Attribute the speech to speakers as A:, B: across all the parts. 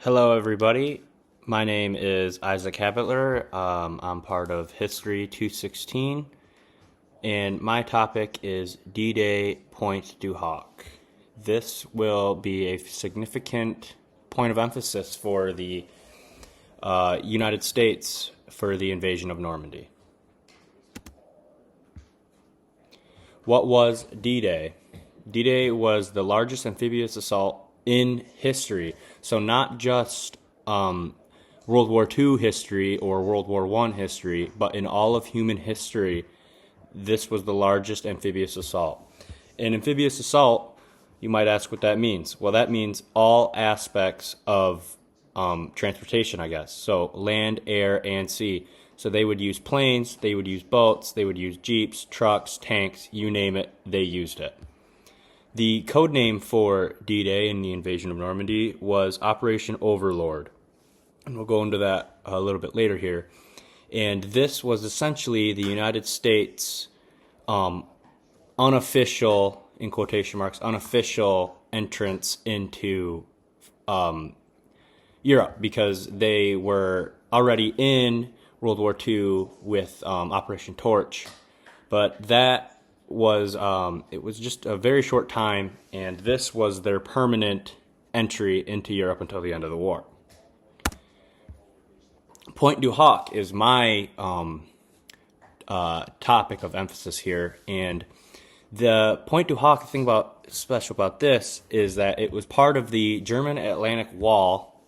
A: Hello, everybody. My name is Isaac Habetler. I'm part of History 216, and my topic is D-Day Pointe du Hoc. This will be a significant point of emphasis for the United States for the invasion of Normandy. What was D-Day? D-Day was the largest amphibious assault in history. So not just World War II history or World War I history, but in all of human history, this was the largest amphibious assault. An amphibious assault, you might ask what that means. Well, that means all aspects of transportation, I guess. So land, air, and sea. So they would use planes, they would use boats, they would use jeeps, trucks, tanks, you name it, they used it. The code name for D-Day in the invasion of Normandy was Operation Overlord. And we'll go into that a little bit later here. And this was essentially the United States' unofficial, in quotation marks, unofficial entrance into Europe, because they were already in World War II with Operation Torch. But that was it was just a very short time, and this was their permanent entry into Europe until the end of the war. Pointe du Hoc is my topic of emphasis here, and the Pointe du Hoc, the thing special about this is that it was part of the German Atlantic Wall,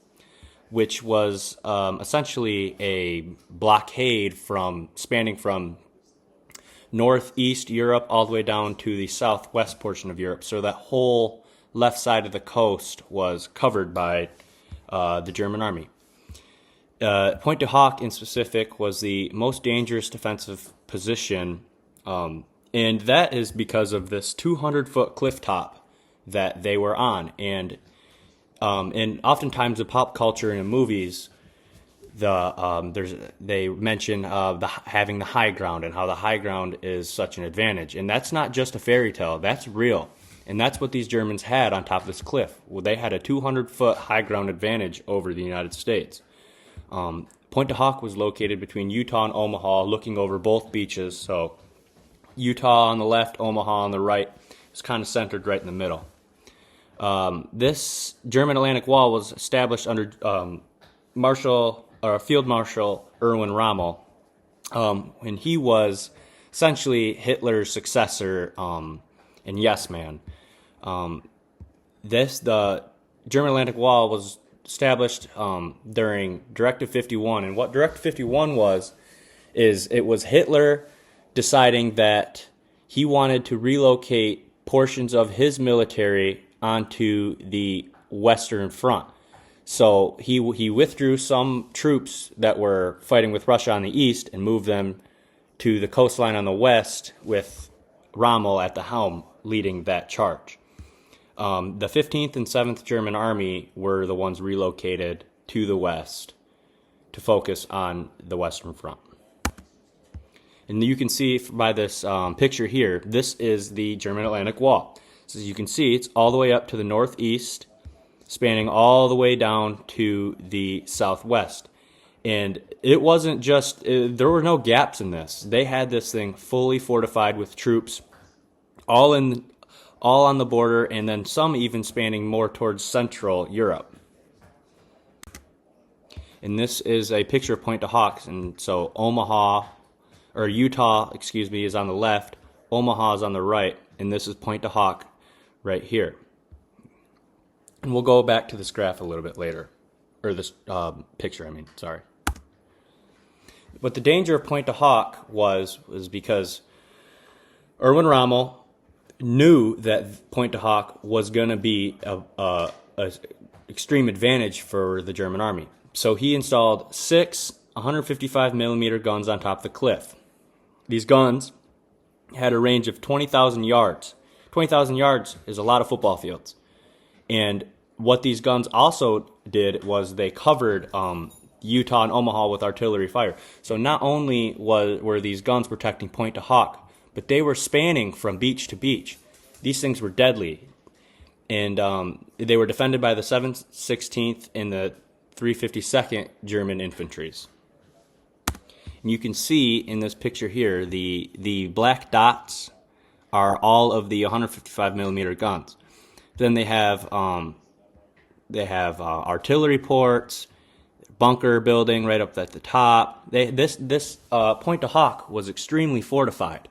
A: which was essentially a blockade spanning from northeast Europe all the way down to the southwest portion of Europe. So that whole left side of the coast was covered by the German army. Pointe du Hoc in specific was the most dangerous defensive position, and that is because of this 200-foot cliff top that they were on. And oftentimes in pop culture and in movies, they mention having the high ground and how the high ground is such an advantage, and that's not just a fairy tale. That's real, and that's what these Germans had on top of this cliff. Well, they had a 200-foot high ground advantage over the United States. Pointe du Hoc was located between Utah and Omaha, looking over both beaches. So Utah on the left, Omaha on the right. It's kind of centered right in the middle. This German Atlantic Wall was established under Field Marshal Erwin Rommel, and he was essentially Hitler's successor and yes man. The German Atlantic Wall was established during Directive 51, and what Directive 51 is it was Hitler deciding that he wanted to relocate portions of his military onto the Western Front. So he withdrew some troops that were fighting with Russia on the east and moved them to the coastline on the west, with Rommel at the helm leading that charge. The 15th and 7th German Army were the ones relocated to the west to focus on the Western Front. And you can see by this picture here, this is the German Atlantic Wall. So as you can see, it's all the way up to the northeast, spanning all the way down to the southwest. And it wasn't just, there were no gaps in this. They had this thing fully fortified with troops all on the border, and then some even spanning more towards Central Europe. And this is a picture of Pointe du Hoc. And so Utah, is on the left, Omaha is on the right, and this is Pointe du Hoc right here. And we'll go back to this graph a little bit later, or this picture, sorry. But the danger of Pointe du Hoc was because Erwin Rommel knew that Pointe du Hoc was going to be a extreme advantage for the German army. So he installed 6 155 millimeter guns on top of the cliff. These guns had a range of 20,000 yards. 20,000 yards is a lot of football fields. And what these guns also did was they covered Utah and Omaha with artillery fire. So not only were these guns protecting Pointe du Hoc, but they were spanning from beach to beach. These things were deadly. And they were defended by the 7th, 16th, and the 352nd German Infantries. And you can see in this picture here, the black dots are all of the 155 millimeter guns. Then they have artillery ports, bunker building right up at the top. This Pointe du Hoc was extremely fortified.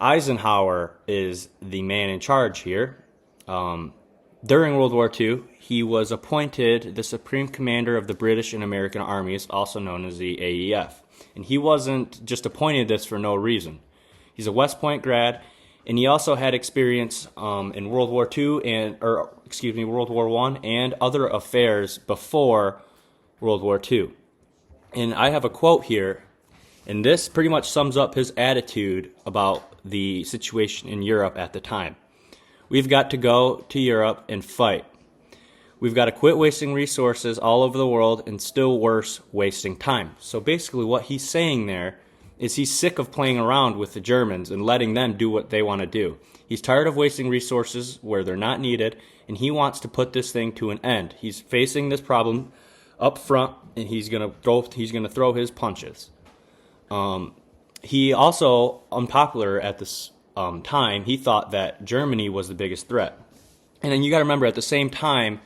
A: Eisenhower is the man in charge here. During World War II, he was appointed the Supreme Commander of the British and American armies, also known as the AEF. And he wasn't just appointed this for no reason. He's a West Point grad, and he also had experience in World War II World War I and other affairs before World War II. And I have a quote here, and this pretty much sums up his attitude about the situation in Europe at the time. We've got to go to Europe and fight. We've got to quit wasting resources all over the world, and still worse, wasting time. So basically what he's saying there is he's sick of playing around with the Germans and letting them do what they want to do. He's tired of wasting resources where they're not needed, and he wants to put this thing to an end. He's facing this problem up front, and he's gonna throw his punches. He also, unpopular at this time, he thought that Germany was the biggest threat. And then you got to remember, at the same time,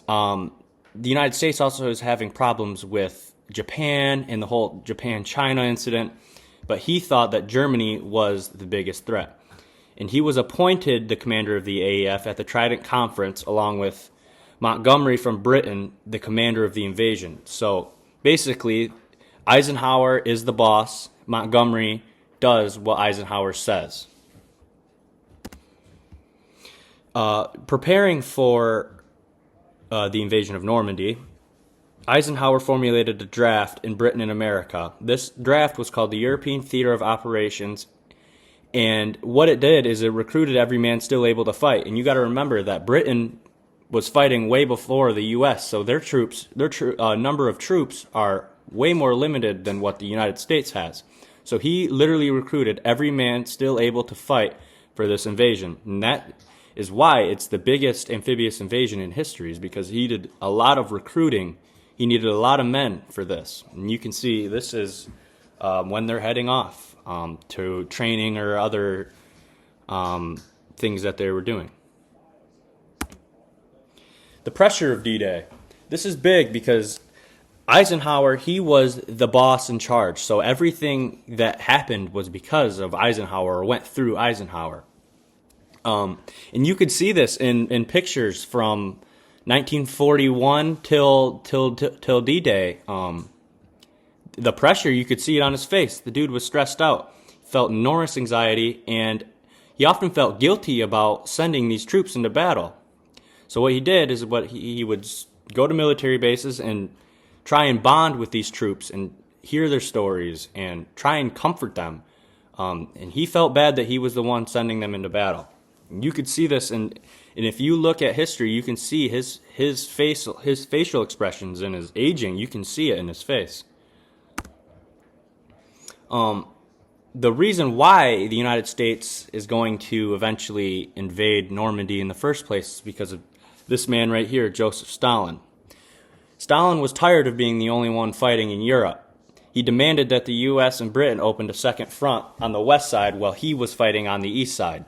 A: the United States also is having problems with Japan and the whole Japan-China incident, but he thought that Germany was the biggest threat. And he was appointed the commander of the AEF at the Trident Conference, along with Montgomery from Britain, the commander of the invasion. So basically, Eisenhower is the boss. Montgomery does what Eisenhower says. Preparing for the invasion of Normandy, Eisenhower formulated a draft in Britain and America. This draft was called the European Theater of Operations, and what it did is it recruited every man still able to fight. And you got to remember that Britain was fighting way before the U.S., so their number of troops are way more limited than what the United States has. So he literally recruited every man still able to fight for this invasion, and that is why it's the biggest amphibious invasion in history, is because he did a lot of recruiting. He needed a lot of men for this. And you can see this is when they're heading off to training or other things that they were doing. The pressure of D-Day. This is big because Eisenhower, he was the boss in charge. So everything that happened was because of Eisenhower, or went through Eisenhower. And you could see this in pictures from 1941 till D-Day. The pressure, you could see it on his face. The dude was stressed out, felt enormous anxiety, and he often felt guilty about sending these troops into battle. So what he did is he would go to military bases and try and bond with these troops and hear their stories and try and comfort them. And he felt bad that he was the one sending them into battle. You could see this, and if you look at history, you can see his facial expressions and his aging. You can see it in his face. The reason why the United States is going to eventually invade Normandy in the first place is because of this man right here, Joseph Stalin. Stalin was tired of being the only one fighting in Europe. He demanded that the U.S. and Britain opened a second front on the west side while he was fighting on the east side.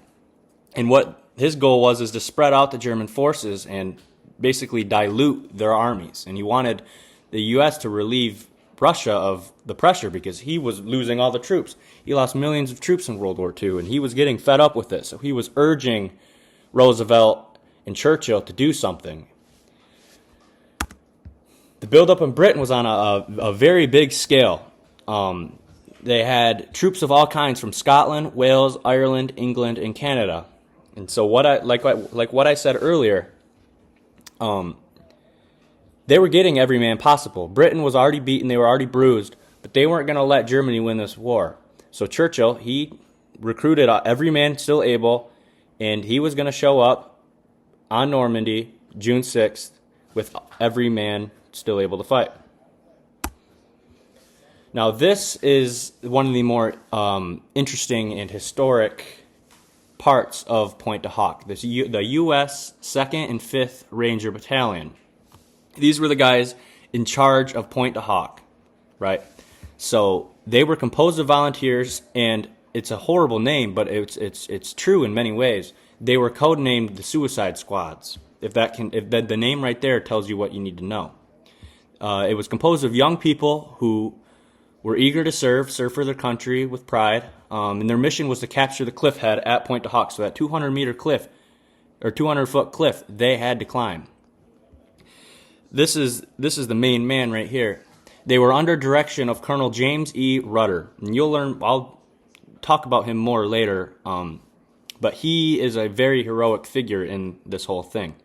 A: And what his goal was is to spread out the German forces and basically dilute their armies. And he wanted the U.S. to relieve Russia of the pressure because he was losing all the troops. He lost millions of troops in World War II, and he was getting fed up with it. So he was urging Roosevelt and Churchill to do something. The buildup in Britain was on a very big scale. They had troops of all kinds from Scotland, Wales, Ireland, England, and Canada. And so what I said earlier, they were getting every man possible. Britain was already beaten, they were already bruised, but they weren't going to let Germany win this war. So Churchill, he recruited every man still able, and he was going to show up on Normandy June 6th with every man still able to fight. Now this is one of the more interesting and historic parts of Pointe the U.S. 2nd and 5th Ranger Battalion. These were the guys in charge of Pointe du Hoc, right? So they were composed of volunteers, and it's a horrible name, but it's true in many ways. They were codenamed the Suicide Squads. If the name right there tells you what you need to know. It was composed of young people who were eager to serve for their country with pride, and their mission was to capture the cliff head at Pointe du Hoc. So that 200-meter cliff, or 200-foot cliff, they had to climb. This is the main man right here. They were under direction of Colonel James E. Rudder, and you'll learn. I'll talk about him more later, but he is a very heroic figure in this whole thing.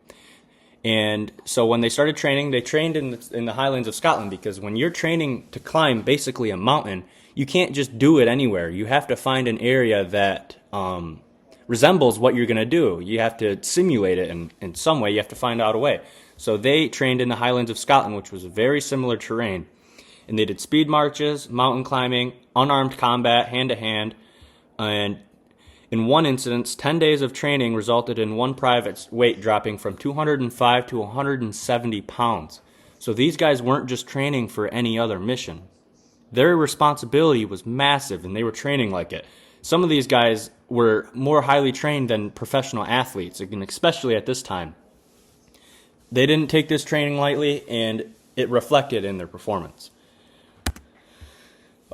A: And so when they started training, they trained in the Highlands of Scotland, because when you're training to climb basically a mountain, you can't just do it anywhere. You have to find an area that resembles what you're going to do. You have to simulate it in some way. You have to find out a way. So they trained in the Highlands of Scotland, which was very similar terrain. And they did speed marches, mountain climbing, unarmed combat, hand-to-hand, and in one instance, 10 days of training resulted in one private's weight dropping from 205 to 170 pounds. So these guys weren't just training for any other mission. Their responsibility was massive, and they were training like it. Some of these guys were more highly trained than professional athletes, and especially at this time. They didn't take this training lightly, and it reflected in their performance.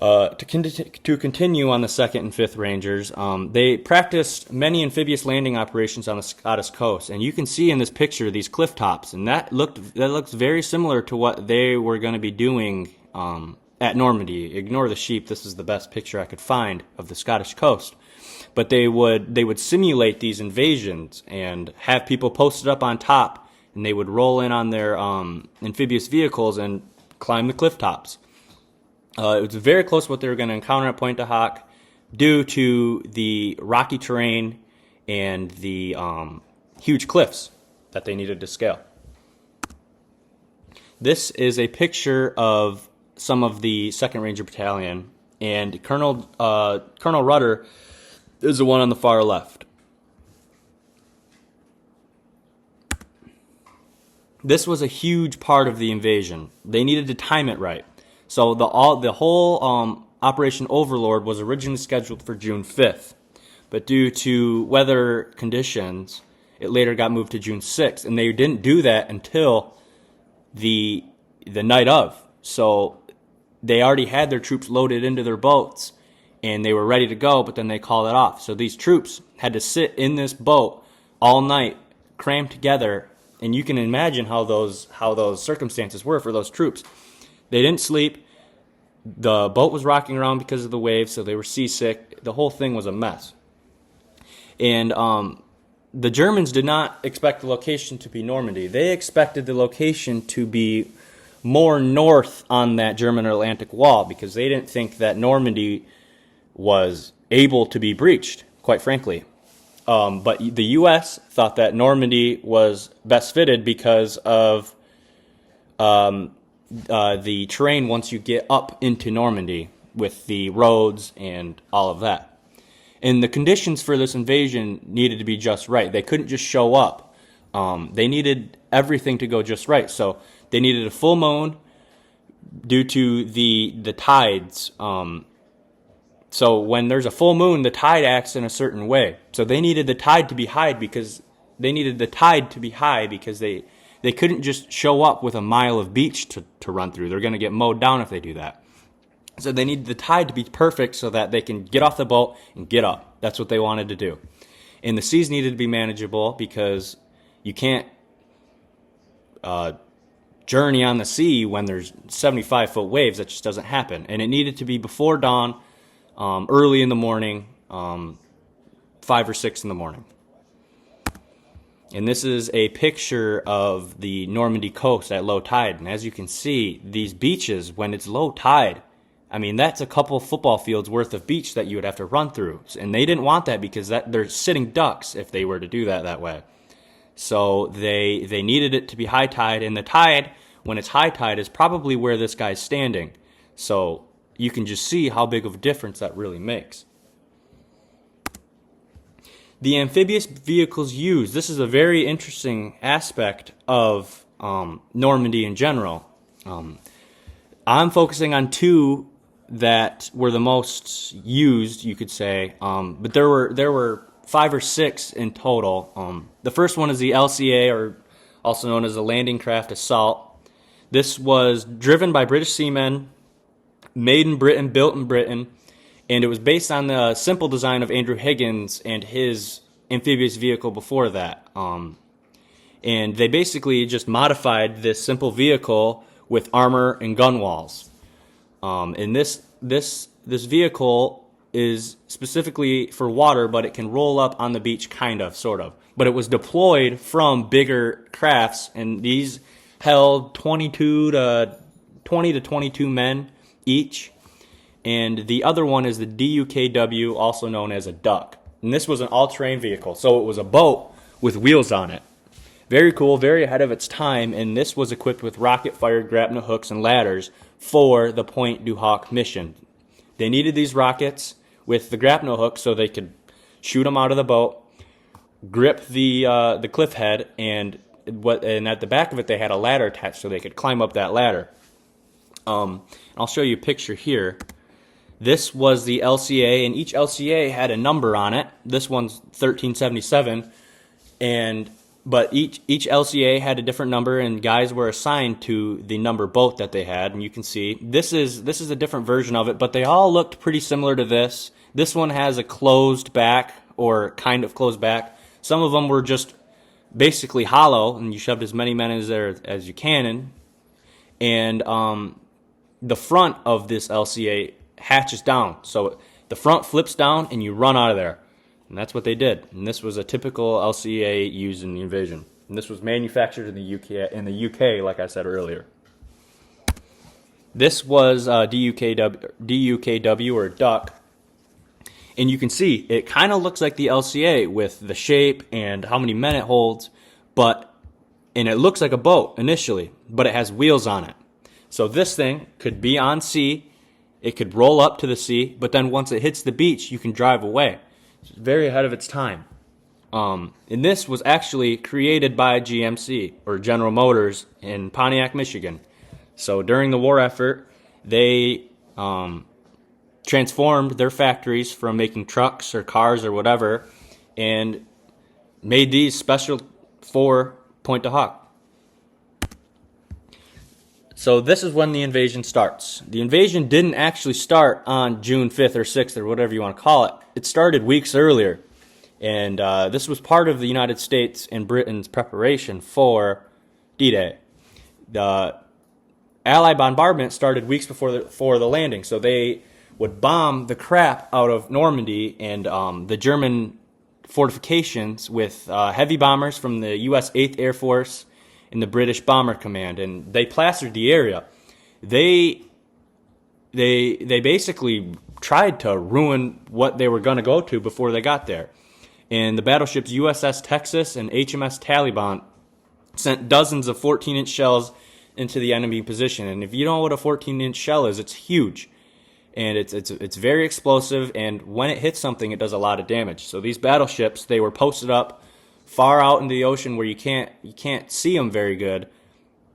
A: To continue on the 2nd and 5th Rangers, they practiced many amphibious landing operations on the Scottish coast, and you can see in this picture these cliff tops, and that looks very similar to what they were going to be doing at Normandy. Ignore the sheep; this is the best picture I could find of the Scottish coast. But they would simulate these invasions and have people posted up on top, and they would roll in on their amphibious vehicles and climb the cliff tops. It was very close to what they were going to encounter at Pointe du Hoc due to the rocky terrain and the huge cliffs that they needed to scale. This is a picture of some of the 2nd Ranger Battalion, and Colonel Rudder is the one on the far left. This was a huge part of the invasion. They needed to time it right. So the whole Operation Overlord was originally scheduled for June 5th, but due to weather conditions, it later got moved to June 6th, and they didn't do that until the night of. So they already had their troops loaded into their boats, and they were ready to go, but then they called it off. So these troops had to sit in this boat all night, crammed together, and you can imagine how those circumstances were for those troops. They didn't sleep. The boat was rocking around because of the waves, so they were seasick. The whole thing was a mess. And the Germans did not expect the location to be Normandy. They expected the location to be more north on that German Atlantic Wall, because they didn't think that Normandy was able to be breached, quite frankly. But the U.S. thought that Normandy was best fitted because of the terrain once you get up into Normandy with the roads and all of that. And the conditions for this invasion needed to be just right. They couldn't just show up. They needed everything to go just right. So they needed a full moon due to the tides. So when there's a full moon, the tide acts in a certain way. So they needed the tide to be high because they couldn't just show up with a mile of beach to run through. They're going to get mowed down if they do that. So they needed the tide to be perfect so that they can get off the boat and get up. That's what they wanted to do. And the seas needed to be manageable, because you can't journey on the sea when there's 75-foot waves. That just doesn't happen. And it needed to be before dawn, early in the morning, 5 or 6 in the morning. And this is a picture of the Normandy coast at low tide. And as you can see, these beaches, when it's low tide, I mean, that's a couple football fields worth of beach that you would have to run through. And they didn't want that, because they're sitting ducks if they were to do that way. So they needed it to be high tide. And the tide, when it's high tide, is probably where this guy's standing. So you can just see how big of a difference that really makes. The amphibious vehicles used, this is a very interesting aspect of Normandy in general. I'm focusing on two that were the most used, you could say, but there were 5 or 6 in total. The first one is the LCA, or also known as the Landing Craft Assault. This was driven by British seamen, made in Britain, built in Britain, and it was based on the simple design of Andrew Higgins and his amphibious vehicle before that. And they basically just modified this simple vehicle with armor and gun walls. And this vehicle is specifically for water, but it can roll up on the beach, kind of, sort of. But it was deployed from bigger crafts, and these held 20 to 22 men each. And the other one is the DUKW, also known as a duck. And this was an all-terrain vehicle, so it was a boat with wheels on it. Very cool, very ahead of its time, and this was equipped with rocket-fired grapnel hooks and ladders for the Pointe du Hoc mission. They needed these rockets with the grapnel hooks so they could shoot them out of the boat, grip the cliff head, and at the back of it they had a ladder attached so they could climb up that ladder. I'll show you a picture here. This was the LCA, and each LCA had a number on it. This one's 1377, but each LCA had a different number, and guys were assigned to the number boat that they had. And you can see this is a different version of it, but they all looked pretty similar to this. This one has a closed back, or kind of closed back. Some of them were just basically hollow, and you shoved as many men in there as you can in. And the front of this LCA hatches down, so the front flips down and you run out of there, and that's what they did. And this was a typical LCA used in the invasion, and this was manufactured in the UK, like I said earlier. This was DUKW, or duck, and you can see it kind of looks like the LCA with the shape and how many men it holds, and it looks like a boat initially, but it has wheels on it. So this thing could be on sea. It could roll up to the sea, but then once it hits the beach, you can drive away. It's very ahead of its time. And this was actually created by GMC, or General Motors, in Pontiac, Michigan. So during the war effort, they transformed their factories from making trucks or cars or whatever, and made these special for Pointe du Hoc. So this is when the invasion starts. The invasion didn't actually start on June 5th or 6th or whatever you want to call it. It started weeks earlier. And this was part of the United States and Britain's preparation for D-Day. The Allied bombardment started weeks before the landing. So they would bomb the crap out of Normandy and the German fortifications with heavy bombers from the U.S. 8th Air Force in the British Bomber Command, and they plastered the area. They basically tried to ruin what they were going to go to before they got there. And the battleships USS Texas and HMS Taliban sent dozens of 14-inch shells into the enemy position. And if you don't know what a 14-inch shell is, it's huge. And it's very explosive, and when it hits something, it does a lot of damage. So these battleships, they were posted up far out in the ocean where you can't see them very good,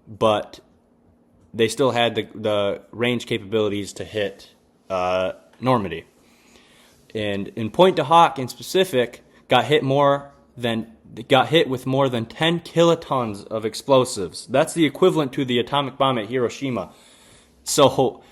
A: but they still had the range capabilities to hit Normandy. And in Pointe du Hoc in specific, got hit with more than 10 kilotons of explosives. That's the equivalent to the atomic bomb at Hiroshima. So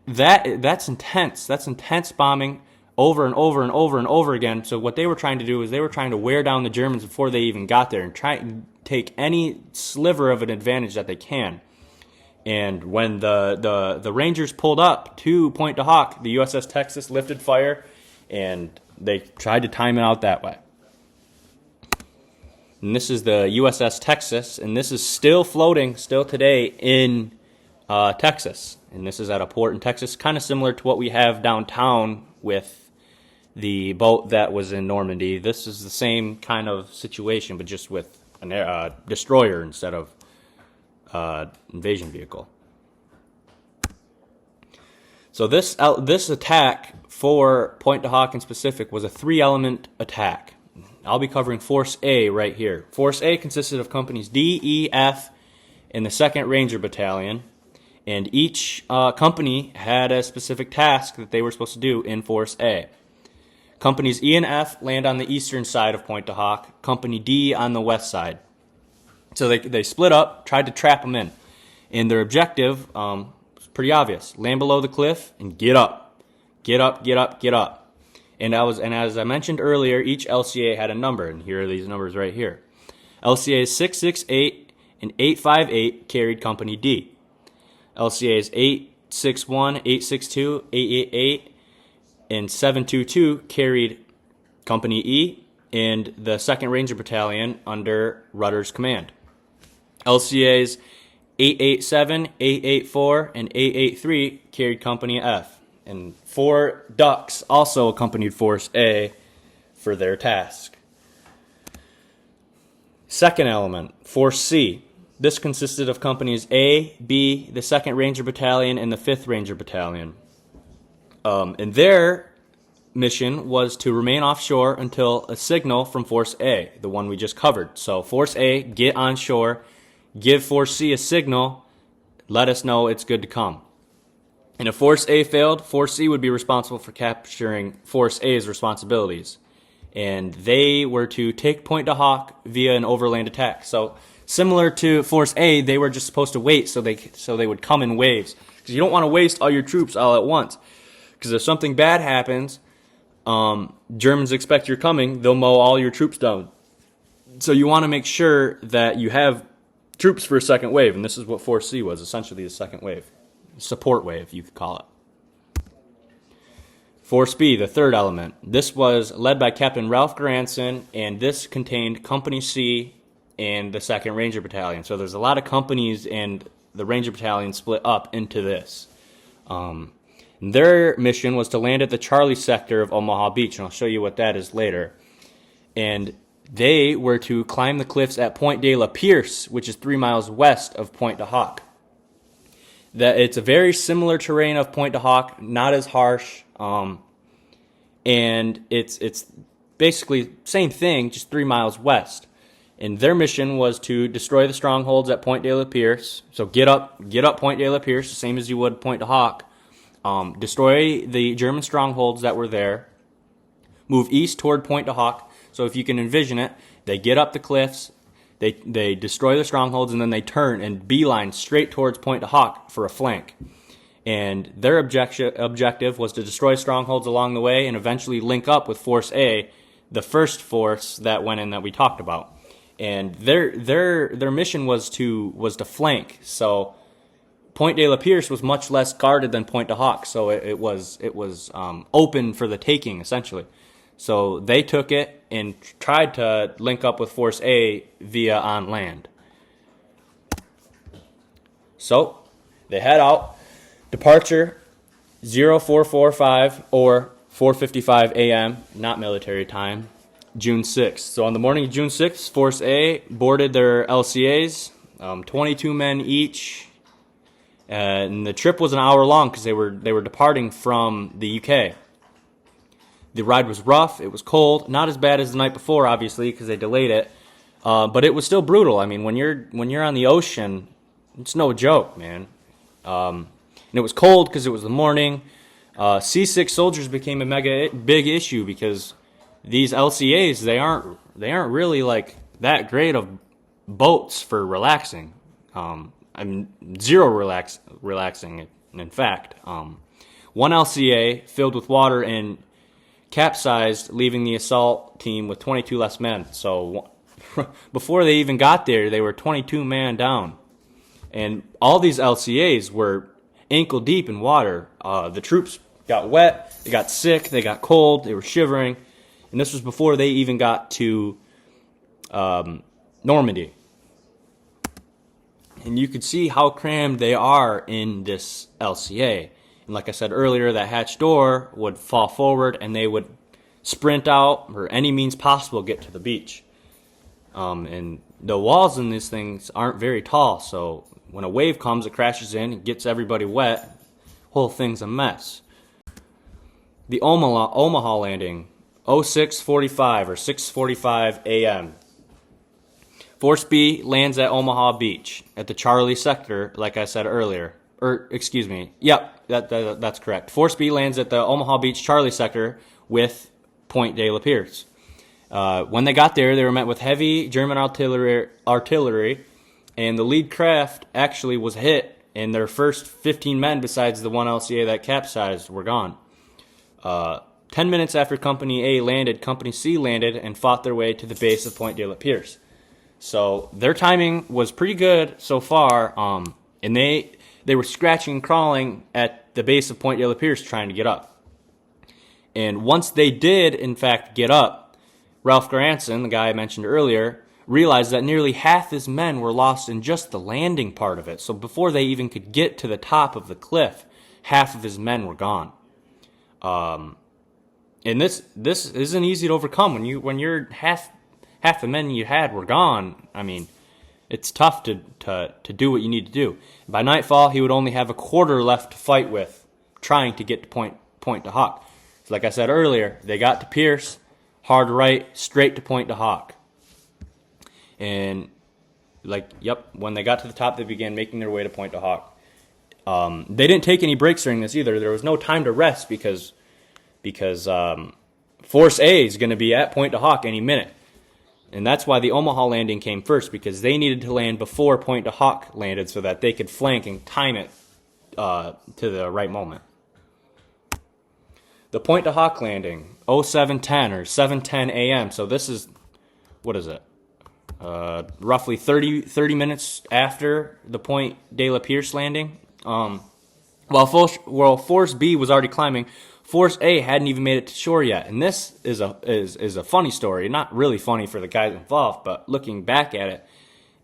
A: that's intense. That's intense bombing over and over and over and over again. So what they were trying to do is they were trying to wear down the Germans before they even got there and try and take any sliver of an advantage that they can. And when the Rangers pulled up to Pointe du Hoc, the USS Texas lifted fire, and they tried to time it out that way. And this is the USS Texas, and this is still floating still today in Texas. And this is at a port in Texas, kind of similar to what we have downtown with the boat that was in Normandy. This is the same kind of situation, but just with a destroyer instead of invasion vehicle. So this attack for Pointe du Hoc in specific was a 3-element attack. I'll be covering Force A right here. Force A consisted of companies D, E, F, and the 2nd Ranger Battalion, and each company had a specific task that they were supposed to do in Force A. Companies E and F land on the eastern side of Pointe du Hoc, Company D on the west side. So they split up, tried to trap them in. And their objective was pretty obvious. Land below the cliff and get up. Get up, get up, get up. And as I mentioned earlier, each LCA had a number, and here are these numbers right here. LCAs 668 and 858 carried Company D. LCAs 861, 862, 888, and 722 carried Company E and the 2nd Ranger Battalion under Rudder's command. LCAs 887, 884, and 883 carried Company F. And 4 Ducks also accompanied Force A for their task. Second element, Force C. This consisted of companies A, B, the 2nd Ranger Battalion, and the 5th Ranger Battalion. And their mission was to remain offshore until a signal from Force A, the one we just covered. So Force A, get on shore, give Force C a signal, let us know it's good to come. And if Force A failed, Force C would be responsible for capturing Force A's responsibilities. And they were to take Pointe du Hoc via an overland attack. So similar to Force A, they were just supposed to wait so they would come in waves. Because you don't want to waste all your troops all at once. Because if something bad happens, Germans expect you're coming, they'll mow all your troops down. So you want to make sure that you have troops for a second wave, and this is what Force C was, essentially a second wave. Support wave, you could call it. Force B, the 3rd element. This was led by Captain Ralph Granson, and this contained Company C and the 2nd Ranger Battalion. So there's a lot of companies, and the Ranger Battalion split up into this. Their mission was to land at the Charlie sector of Omaha Beach, and I'll show you what that is later. And they were to climb the cliffs at Pointe de la Pierce, which is 3 miles west of Pointe du Hoc. It's a very similar terrain of Pointe du Hoc, not as harsh, and it's basically same thing, just 3 miles west. And their mission was to destroy the strongholds at Pointe de la Pierce. So get up Pointe de la Pierce, the same as you would Pointe du Hoc. Destroy the German strongholds that were there. Move east toward Pointe du Hoc. So if you can envision it, they get up the cliffs, they destroy the strongholds, and then they turn and beeline straight towards Pointe du Hoc for a flank. And their objective was to destroy strongholds along the way and eventually link up with Force A, the first force that went in that we talked about. And their mission was to flank. So Pointe de la Pierce was much less guarded than Pointe du Hoc, so it was open for the taking, essentially. So they took it and tried to link up with Force A via on land. So they head out. Departure 0445 or 4:55 a.m., not military time, June 6th. So on the morning of June 6th, Force A boarded their LCAs, 22 men each. And the trip was an hour long because they were departing from the UK. The ride was rough. It was cold. Not as bad as the night before, obviously, because they delayed it. But it was still brutal. I mean, when you're on the ocean, it's no joke, man. And it was cold because it was the morning. Seasick soldiers became a mega big issue because these LCAs they aren't really like that great of boats for relaxing. Zero relaxing. In fact, one LCA filled with water and capsized, leaving the assault team with 22 less men. So before they even got there, they were 22 man down. And all these LCAs were ankle deep in water. The troops got wet, they got sick, they got cold, they were shivering. And this was before they even got to Normandy. And you could see how crammed they are in this LCA. And like I said earlier, that hatch door would fall forward and they would sprint out or any means possible get to the beach. And the walls in these things aren't very tall, so when a wave comes, it crashes in, it gets everybody wet, whole thing's a mess. The Omaha landing 06:45 or 6:45 a.m. Force B lands at Omaha Beach at the Charlie sector, like I said earlier. Or, excuse me. Yep, that's correct. Force B lands at the Omaha Beach Charlie sector with Pointe de la Pierce. When they got there, they were met with heavy German artillery, and the lead craft actually was hit, and their first 15 men, besides the one LCA that capsized, were gone. 10 minutes after Company A landed, Company C landed and fought their way to the base of Pointe de la Pierce. So their timing was pretty good so far, and they were scratching and crawling at the base of Pointe de la Pierce trying to get up. And once they did, in fact, get up, Ralph Granson, the guy I mentioned earlier, realized that nearly half his men were lost in just the landing part of it. So before they even could get to the top of the cliff, half of his men were gone. And this isn't easy to overcome when you're half the men you had were gone. I mean, it's tough to do what you need to do. By nightfall, he would only have a quarter left to fight with, trying to get to Pointe du Hoc. So like I said earlier, they got to Pierce, hard right, straight to Pointe du Hoc. And when they got to the top, they began making their way to Pointe du Hoc. They didn't take any breaks during this either. There was no time to rest because Force A is going to be at Pointe du Hoc any minute. And that's why the Omaha landing came first, because they needed to land before Pointe du Hoc landed so that they could flank and time it to the right moment. The Pointe du Hoc landing, 07:10 or 7:10 a.m. So this is, what is it? Roughly 30 minutes after the Pointe de la Pierce landing. While Force B was already climbing, Force A hadn't even made it to shore yet, and this is a funny story. Not really funny for the guys involved, but looking back at it,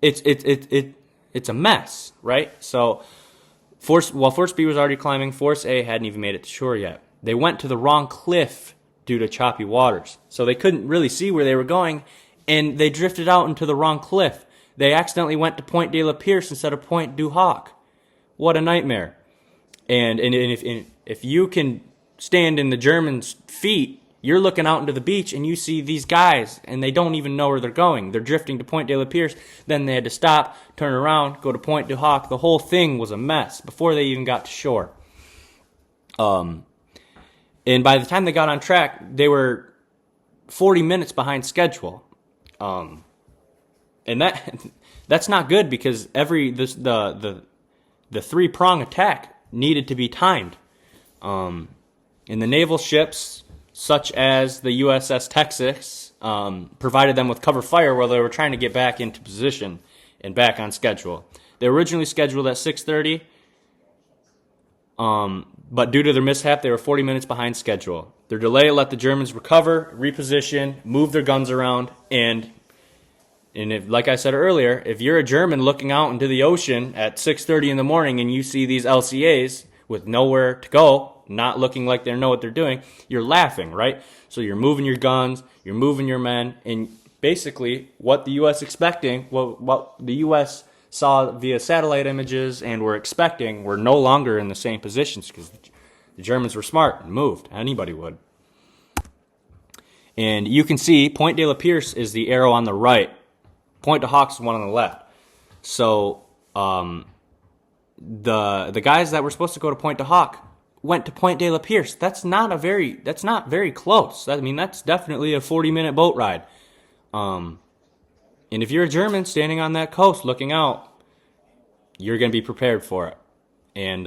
A: it's a mess, right? So, while Force B was already climbing, Force A hadn't even made it to shore yet. They went to the wrong cliff due to choppy waters, so they couldn't really see where they were going, and they drifted out into the wrong cliff. They accidentally went to Pointe de la Pierce instead of Pointe du Hoc. What a nightmare! And if you can stand in the Germans' feet, you're looking out into the beach and you see these guys and they don't even know where they're going. They're drifting to Pointe de la Pierce. Then they had to stop, turn around, go to Pointe du Hoc. The whole thing was a mess before they even got to shore. And by the time they got on track, they were 40 minutes behind schedule. And that's not good, because the three-prong attack needed to be timed. And the naval ships, such as the USS Texas, provided them with cover fire while they were trying to get back into position and back on schedule. They were originally scheduled at 6:30, but due to their mishap, they were 40 minutes behind schedule. Their delay let the Germans recover, reposition, move their guns around, and if, like I said earlier, if you're a German looking out into the ocean at 6:30 in the morning and you see these LCAs with nowhere to go, not looking like they know what they're doing, you're laughing, right? So you're moving your guns, you're moving your men, and basically what the U.S. expecting, what the U.S. saw via satellite images and were expecting, were no longer in the same positions, because the Germans were smart and moved. Anybody would. And you can see Pointe de la Pierce is the arrow on the right. Pointe du Hoc is one on the left. So the guys that were supposed to go to Pointe du Hoc went to Pointe de la Pierce. That's not very close. I mean, that's definitely a 40-minute boat ride. And if you're a German standing on that coast looking out, you're going to be prepared for it. And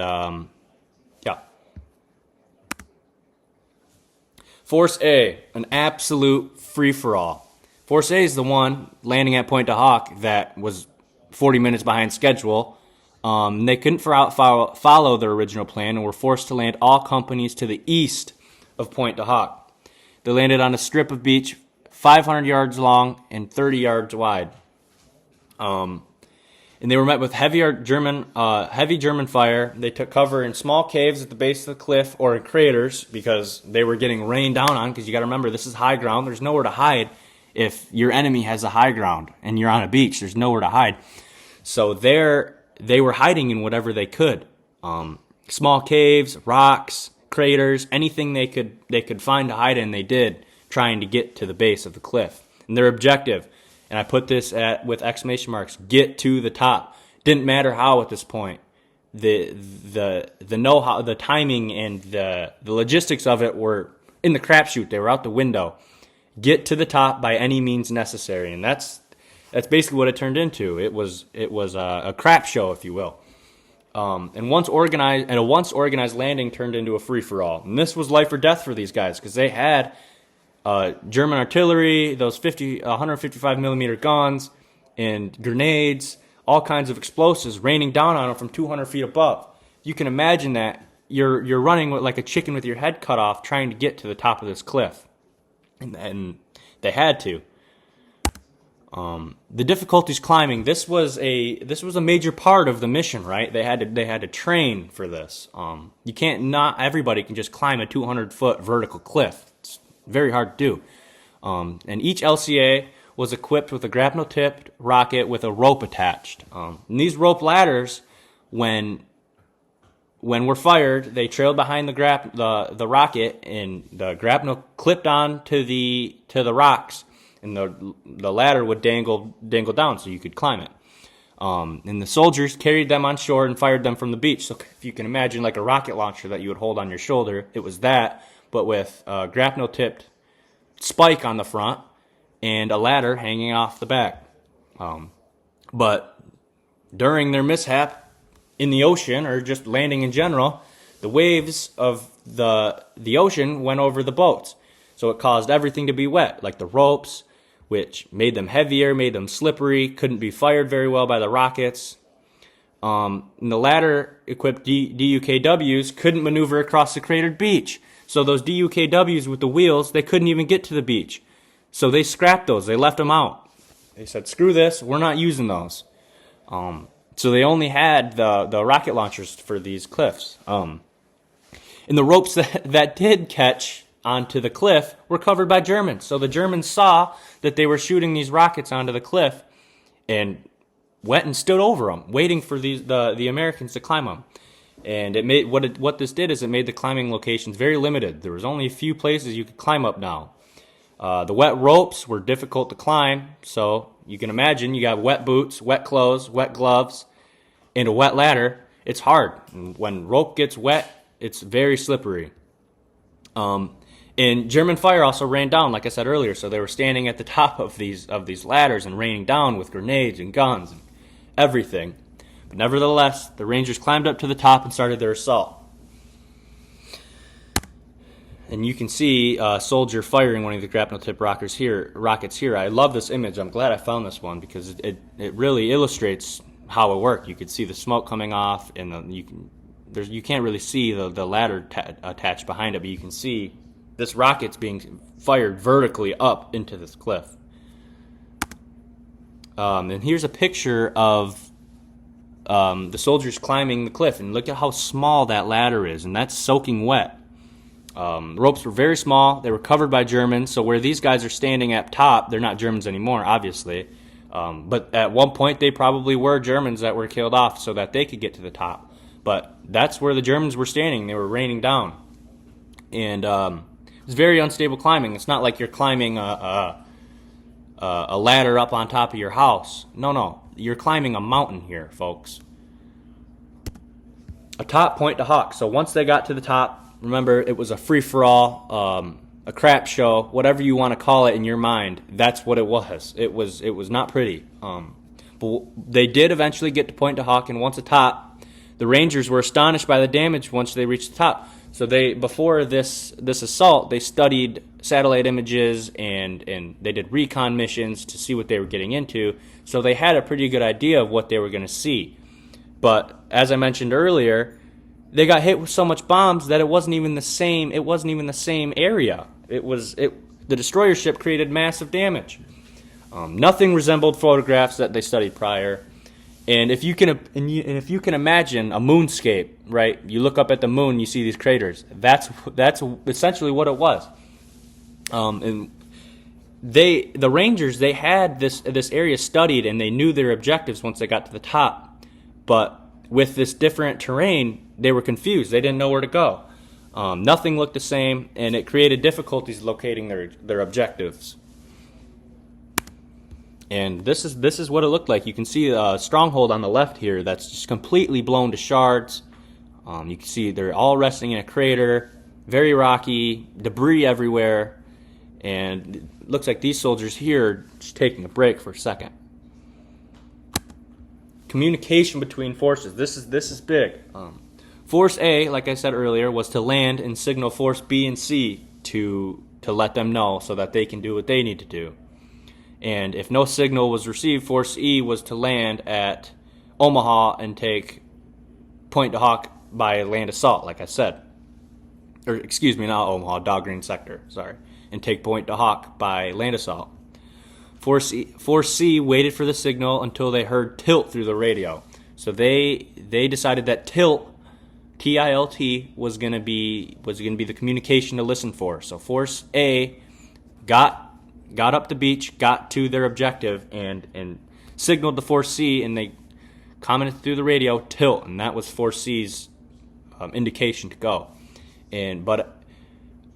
A: yeah. Force A, an absolute free-for-all. Force A is the one landing at Pointe du Hoc that was 40 minutes behind schedule. They couldn't follow their original plan and were forced to land all companies to the east of Pointe du Hoc. They landed on a strip of beach 500 yards long and 30 yards wide. And they were met with heavy German fire. They took cover in small caves at the base of the cliff or in craters because they were getting rained down on, because you got to remember, this is high ground. There's nowhere to hide. If your enemy has a high ground and you're on a beach, there's nowhere to hide. So they were hiding in whatever they could. Small caves, rocks, craters, anything they could find to hide in, they did, trying to get to the base of the cliff. And their objective, and I put this with exclamation marks, get to the top. Didn't matter how at this point. The know-how, the timing, and the logistics of it were in the crapshoot. They were out the window. Get to the top by any means necessary, and that's basically what it turned into. It was a crap show, if you will. And a once organized landing turned into a free for all. And this was life or death for these guys because they had German artillery, those 155 millimeter guns, and grenades, all kinds of explosives raining down on them from 200 feet above. You can imagine that you're running like a chicken with your head cut off, trying to get to the top of this cliff, and they had to. The difficulties climbing. This was a major part of the mission, right? They had to train for this. Not everybody can just climb a 200-foot vertical cliff. It's very hard to do. And each LCA was equipped with a grapnel-tipped rocket with a rope attached. And these rope ladders, when were fired, they trailed behind the rocket, and the grapnel clipped on to the rocks, and the ladder would dangle down so you could climb it. And the soldiers carried them on shore and fired them from the beach. So if you can imagine like a rocket launcher that you would hold on your shoulder, it was that, but with a grapnel-tipped spike on the front and a ladder hanging off the back. But during their mishap in the ocean, or just landing in general, the waves of the ocean went over the boats. So it caused everything to be wet, like the ropes, which made them heavier, made them slippery, couldn't be fired very well by the rockets. And the ladder-equipped DUKWs couldn't maneuver across the cratered beach. So those DUKWs with the wheels, they couldn't even get to the beach. So they scrapped those. They left them out. They said, screw this, we're not using those. So they only had the rocket launchers for these cliffs. And the ropes that did catch onto the cliff were covered by Germans. So the Germans saw that they were shooting these rockets onto the cliff and went and stood over them, waiting for the Americans to climb them. And it made what this did is it made the climbing locations very limited. There was only a few places you could climb up now. The wet ropes were difficult to climb, so you can imagine you got wet boots, wet clothes, wet gloves, and a wet ladder. It's hard. And when rope gets wet, it's very slippery. And German fire also rained down, like I said earlier, so they were standing at the top of these ladders and raining down with grenades and guns and everything. But nevertheless, the Rangers climbed up to the top and started their assault. And you can see a soldier firing one of the grapnel-tip rockets here. I love this image. I'm glad I found this one because it really illustrates how it worked. You could see the smoke coming off, and you can't really see the ladder attached behind it, but you can see this rocket's being fired vertically up into this cliff. And here's a picture of the soldiers climbing the cliff, and look at how small that ladder is, and that's soaking wet. The ropes were very small. They were covered by Germans, so where these guys are standing at top, they're not Germans anymore, obviously. But at one point, they probably were Germans that were killed off so that they could get to the top. But that's where the Germans were standing. They were raining down. And it's very unstable climbing. It's not like you're climbing a ladder up on top of your house. No. You're climbing a mountain here, folks. A top Pointe to Hawk. So once they got to the top, remember, it was a free-for-all, a crap show, whatever you want to call it in your mind. That's what it was. It was not pretty. But they did eventually get to Pointe to Hawk, and once atop, the Rangers were astonished by the damage once they reached the top. So before this assault, they studied satellite images and they did recon missions to see what they were getting into. So they had a pretty good idea of what they were going to see. But as I mentioned earlier, they got hit with so much bombs that it wasn't even the same area. The destroyer ship created massive damage. Nothing resembled photographs that they studied prior. And if you can imagine a moonscape, right? You look up at the moon, you see these craters. That's essentially what it was. And the Rangers, they had this area studied, and they knew their objectives once they got to the top. But with this different terrain, they were confused. They didn't know where to go. Nothing looked the same, and it created difficulties locating their objectives. And this is what it looked like. You can see a stronghold on the left here that's just completely blown to shards. You can see they're all resting in a crater, very rocky, debris everywhere, and it looks like these soldiers here are just taking a break for a second. Communication between forces. This is big. Force A, like I said earlier, was to land and signal Force B and C to let them know so that they can do what they need to do. And if no signal was received, Force E was to land at Omaha and take Pointe du Hoc by land assault, like I said. Or, excuse me, not Omaha, Dahlgren sector, sorry. And take Pointe du Hoc by land assault. Force C waited for the signal until they heard tilt through the radio. So they decided that tilt, T-I-L-T, was gonna be the communication to listen for. So Force A got up the beach, got to their objective, and signaled to Force C, and they commented through the radio, tilt, and that was Force C's indication to go. But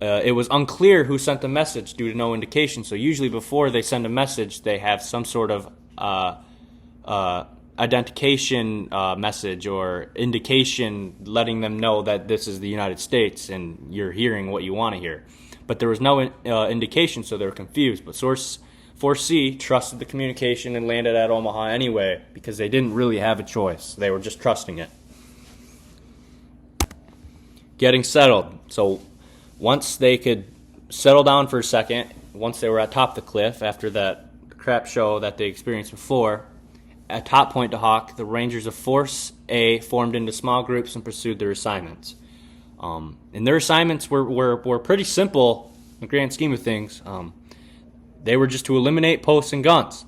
A: it was unclear who sent the message due to no indication. So usually before they send a message, they have some sort of identification message or indication letting them know that this is the United States and you're hearing what you want to hear. But there was no indication, so they were confused. But Force C trusted the communication and landed at Omaha anyway because they didn't really have a choice. They were just trusting it. Getting settled. So once they could settle down for a second, once they were at top of the cliff after that crap show that they experienced before, at top Pointe du Hoc, the Rangers of Force A formed into small groups and pursued their assignments. And their assignments were pretty simple in the grand scheme of things. They were just to eliminate posts and guns.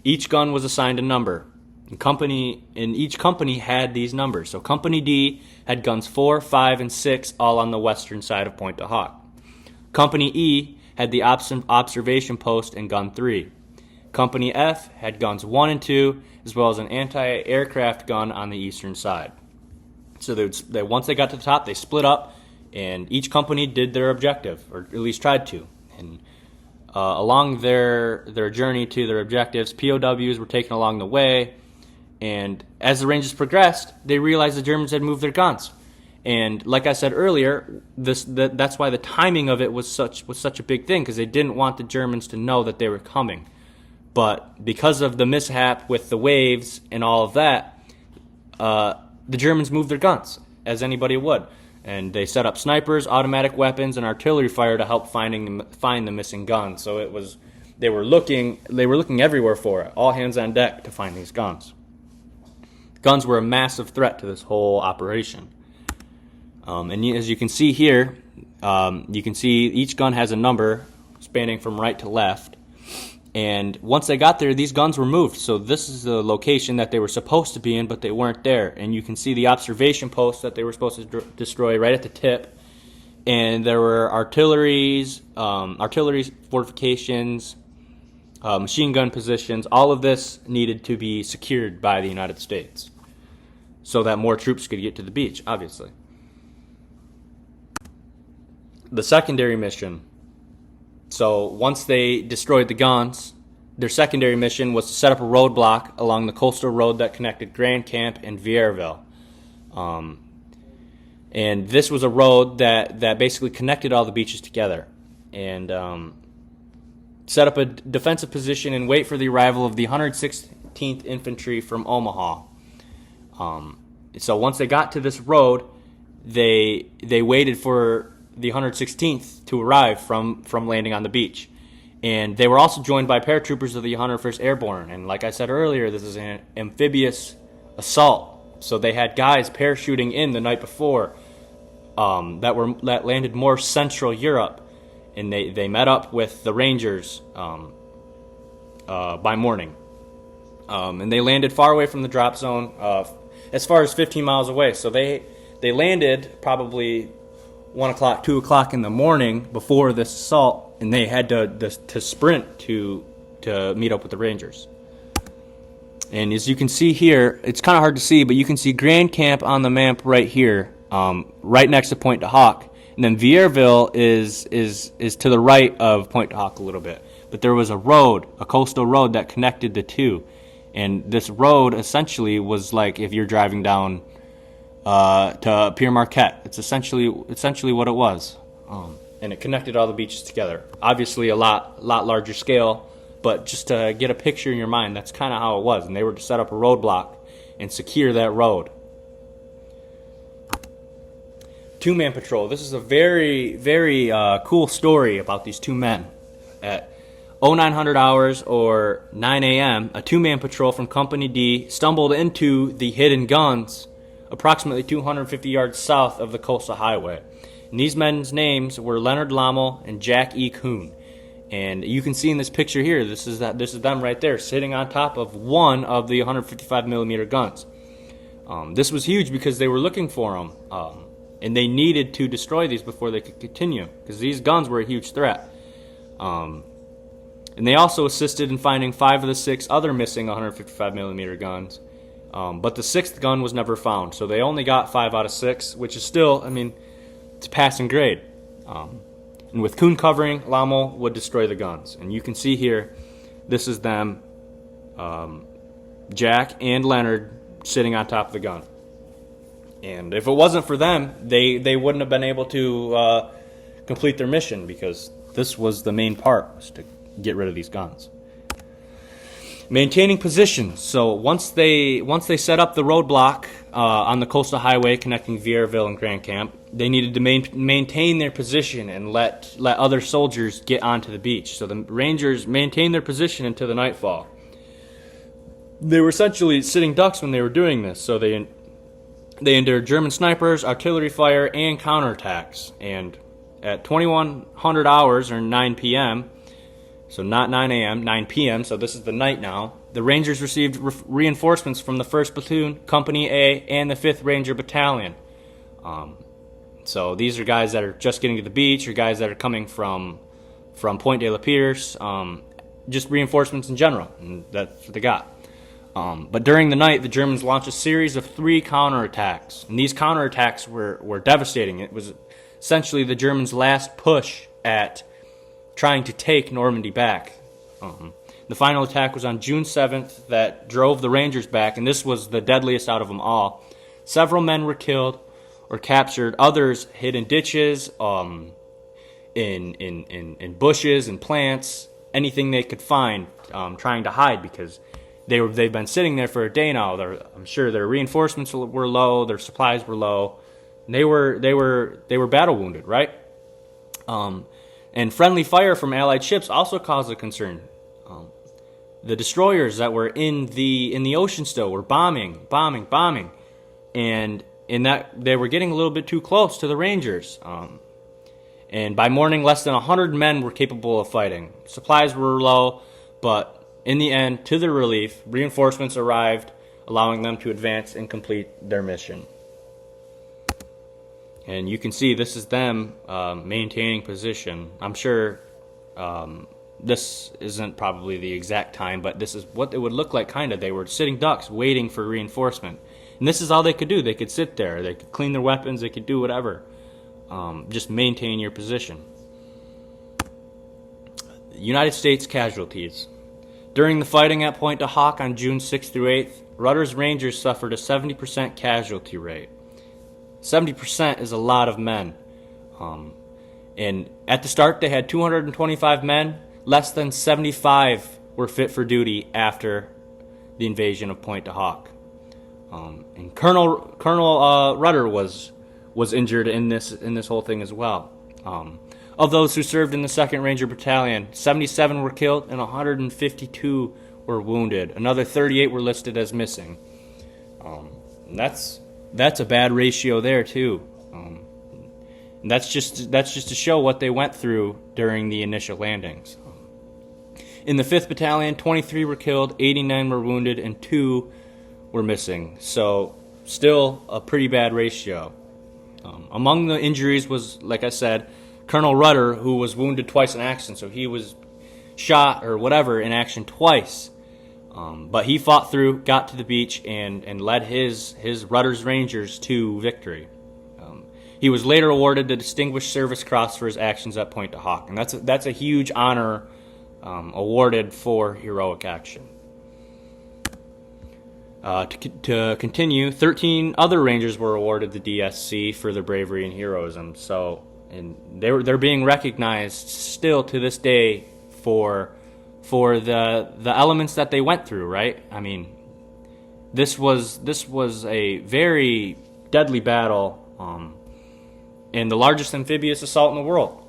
A: Each gun was assigned a number. And each company had these numbers. So Company D had guns 4, 5, and 6 all on the western side of Pointe du Hoc. Company E had the observation post and gun 3. Company F had guns 1 and 2, as well as an anti-aircraft gun on the eastern side. So once they got to the top, they split up, and each company did their objective, or at least tried to. And along their journey to their objectives, POWs were taken along the way, and as the Rangers progressed, they realized the Germans had moved their guns. And like I said earlier, that's why the timing of it was such a big thing, because they didn't want the Germans to know that they were coming. But because of the mishap with the waves and all of that, the Germans moved their guns, as anybody would. And they set up snipers, automatic weapons, and artillery fire to help find the missing guns. So they were looking everywhere for it, all hands on deck to find these guns. Guns were a massive threat to this whole operation. And as you can see here, you can see each gun has a number spanning from right to left. And once they got there, these guns were moved. So this is the location that they were supposed to be in, but they weren't there. And you can see the observation post that they were supposed to destroy right at the tip. And there were artillery fortifications, machine gun positions. All of this needed to be secured by the United States so that more troops could get to the beach, obviously. The secondary mission. So once they destroyed the guns, their secondary mission was to set up a roadblock along the coastal road that connected Grand Camp and Vierville. And this was a road that basically connected all the beaches together. And set up a defensive position and wait for the arrival of the 116th Infantry from Omaha. So once they got to this road, they waited for the 116th to arrive from landing on the beach. And they were also joined by paratroopers of the 101st Airborne. And like I said earlier, this is an amphibious assault. So they had guys parachuting in the night before that landed more central Europe. And they met up with the Rangers by morning. And they landed far away from the drop zone, as far as 15 miles away. So they landed probably 1 o'clock, 2 o'clock in the morning before this assault, and they had to sprint to meet up with the Rangers. And as you can see here, it's kind of hard to see, but you can see Grand Camp on the map right here, right next to Pointe du Hoc, And then Vieirville is to the right of Pointe du Hoc a little bit. But there was a road, a coastal road that connected the two. And this road essentially was like if you're driving down to Pierre Marquette. It's essentially what it was. And it connected all the beaches together. Obviously a lot larger scale, but just to get a picture in your mind, that's kind of how it was. And they were to set up a roadblock and secure that road. Two-man patrol. This is a very, very cool story about these two men. At 0900 hours or 9 a.m., a two-man patrol from Company D stumbled into the hidden guns approximately 250 yards south of the coastal highway. And these men's names were Leonard Lommel and Jack E. Kuhn. And you can see in this picture here, this is them right there, sitting on top of one of the 155 millimeter guns. This was huge because they were looking for them. And they needed to destroy these before they could continue, because these guns were a huge threat. And they also assisted in finding 5 of the 6 other missing 155 millimeter guns. But the 6th gun was never found, so they only got 5 out of 6, which is still, it's passing grade. And with Kuhn covering, Lommel would destroy the guns. And you can see here, this is them, Jack and Leonard, sitting on top of the gun. And if it wasn't for them, they wouldn't have been able to complete their mission, because this was the main part, was to get rid of these guns. Maintaining positions. So once they set up the roadblock on the coastal highway connecting Vieirville and Grand Camp, they needed to maintain their position and let other soldiers get onto the beach. So the Rangers maintained their position until the nightfall. They were essentially sitting ducks when they were doing this. So they endured German snipers, artillery fire, and counterattacks. And at 2100 hours, or 9 p.m., so not 9 a.m., 9 p.m., so this is the night now, the Rangers received reinforcements from the 1st Platoon, Company A, and the 5th Ranger Battalion. So these are guys that are just getting to the beach, or guys that are coming from Pointe de la Pierce, just reinforcements in general, and that's what they got. But during the night, the Germans launched a series of 3 counterattacks, and these counterattacks were devastating. It was essentially the Germans' last push at trying to take Normandy back. The final attack was on June 7th that drove the Rangers back, and this was the deadliest out of them all. Several men were killed or captured. Others hid in ditches, in bushes and plants, anything they could find, trying to hide, because they've been sitting there for a day now. I'm sure their reinforcements were low, their supplies were low. And they were battle wounded, right? And friendly fire from Allied ships also caused a concern. The destroyers that were in the ocean still were bombing, and in that they were getting a little bit too close to the Rangers. And by morning, less than 100 men were capable of fighting. Supplies were low, but in the end, to their relief, reinforcements arrived, allowing them to advance and complete their mission. And you can see this is them maintaining position. I'm sure this isn't probably the exact time, but this is what it would look like, kind of. They were sitting ducks waiting for reinforcement. And this is all they could do. They could sit there. They could clean their weapons. They could do whatever. Just maintain your position. United States casualties. During the fighting at Pointe du Hoc on June 6th through 8th, Rudder's Rangers suffered a 70% casualty rate. 70% is a lot of men. And at the start, they had 225 men. Less than 75 were fit for duty after the invasion of Pointe du Hoc. And Colonel Rudder was injured in this whole thing as well. Of those who served in the 2nd Ranger Battalion, 77 were killed and 152 were wounded. Another 38 were listed as missing. And that's a bad ratio there too. And that's just to show what they went through during the initial landings. In the 5th Battalion, 23 were killed, 89 were wounded, and 2 were missing. So still a pretty bad ratio. Among the injuries was, like I said, Colonel Rudder, who was wounded twice in action. So he was shot or whatever in action twice. But he fought through, got to the beach, and led his Rudder's Rangers to victory. He was later awarded the Distinguished Service Cross for his actions at Pointe du Hoc, and that's a huge honor awarded for heroic action. To continue, 13 other Rangers were awarded the DSC for their bravery and heroism. And they're being recognized still to this day for the elements that they went through. Right? I mean, this was a very deadly battle, and the largest amphibious assault in the world.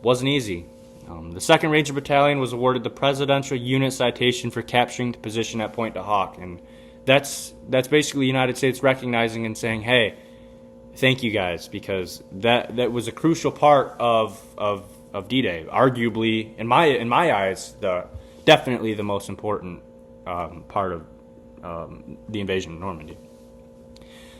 A: Wasn't easy. The 2nd Ranger Battalion was awarded the Presidential Unit Citation for capturing the position at Pointe du Hoc, and that's basically the United States recognizing and saying, hey, thank you guys, because that was a crucial part of D-Day. Arguably, in my eyes, definitely the most important part of the invasion of Normandy.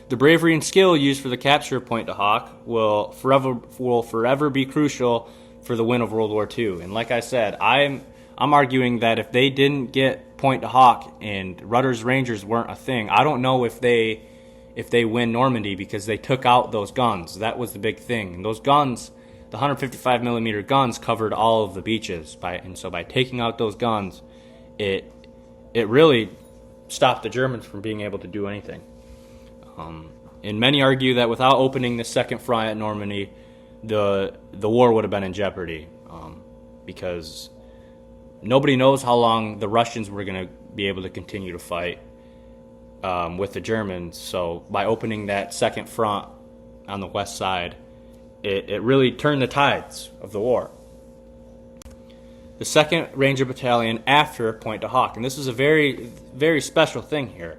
A: The bravery and skill used for the capture of Pointe du Hoc will forever be crucial for the win of World War II. And like I said, I'm arguing that if they didn't get Pointe du Hoc and Rudder's Rangers weren't a thing, I don't know if they win Normandy, because they took out those guns. That was the big thing. And those guns, the 155 millimeter guns, covered all of the beaches. So by taking out those guns, it really stopped the Germans from being able to do anything. And many argue that without opening the second front at Normandy, the war would have been in jeopardy, because nobody knows how long the Russians were going to be able to continue to fight with the Germans. So by opening that second front on the west side, it really turned the tides of the war. The 2nd Ranger Battalion after Pointe du Hoc, and this is a very, very special thing here.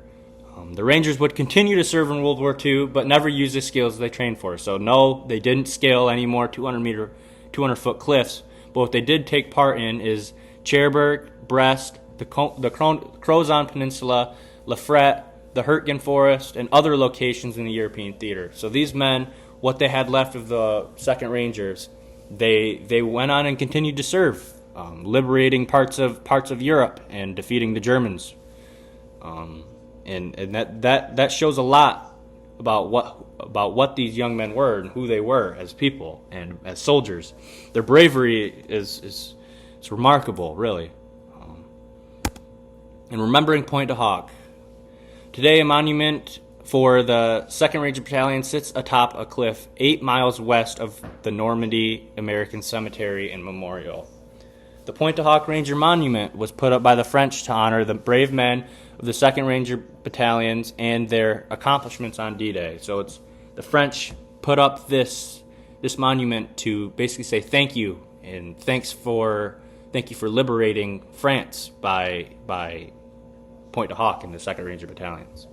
A: The Rangers would continue to serve in World War II, but never use the skills they trained for. So no, they didn't scale any more 200-foot cliffs, but what they did take part in is Cherbourg, Brest, the Crozon Peninsula, La Frette, the Hurtgen Forest, and other locations in the European theater. So these men, what they had left of the 2nd Rangers, they went on and continued to serve, liberating parts of Europe and defeating the Germans. And that shows a lot about what these young men were and who they were as people and as soldiers. Their bravery is remarkable, really. And remembering Pointe du Hoc. Today, a monument for the 2nd Ranger Battalion sits atop a cliff 8 miles west of the Normandy American Cemetery and Memorial. The Pointe du Hoc Ranger Monument was put up by the French to honor the brave men of the 2nd Ranger Battalions and their accomplishments on D-Day. So it's the French put up this monument to basically say thank you, and thank you for liberating France by Pointe du Hoc and the 2nd Ranger Battalions.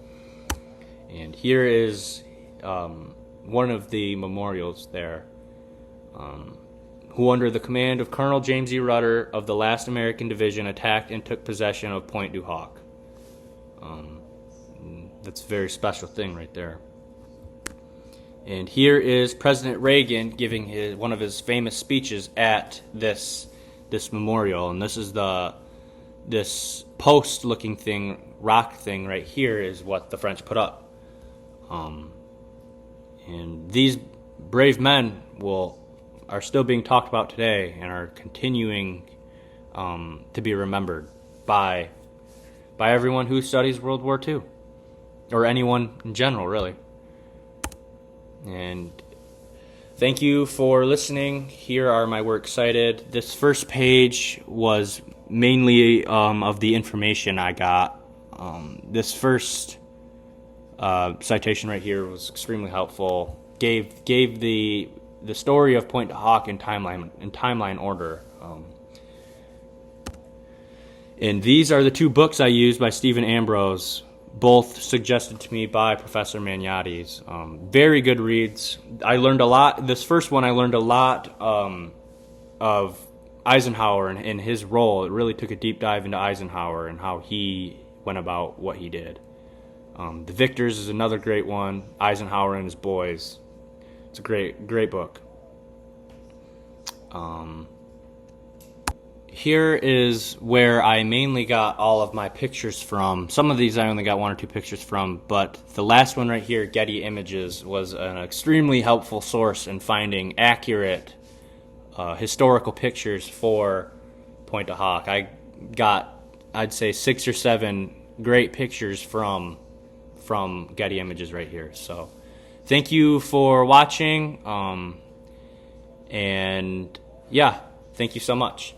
A: And here is one of the memorials there. Who under the command of Colonel James E. Rudder of the last American Division attacked and took possession of Pointe du Hoc. That's a very special thing right there. And here is President Reagan giving one of his famous speeches at this memorial. And this is this post-looking thing, rock thing right here is what the French put up. And these brave men are still being talked about today and are continuing to be remembered by everyone who studies World War II, or anyone in general, really. And thank you for listening. Here are my works cited. This first page was mainly of the information I got. This first citation right here was extremely helpful. Gave the story of Pointe du Hoc in timeline order. And these are the 2 books I used by Stephen Ambrose, both suggested to me by Professor Magnates. Very good reads. I learned a lot. This first one, I learned a lot of Eisenhower and his role. It really took a deep dive into Eisenhower and how he went about what he did. The Victors is another great one. Eisenhower and his boys. It's a great book. here is where I mainly got all of my pictures from. Some of these I only got 1 or 2 pictures from, but the last one right here, Getty Images, was an extremely helpful source in finding accurate historical pictures for Pointe Hawk. I got, I'd say, 6 or 7 great pictures from Getty Images right here. So thank you for watching, and yeah, thank you so much.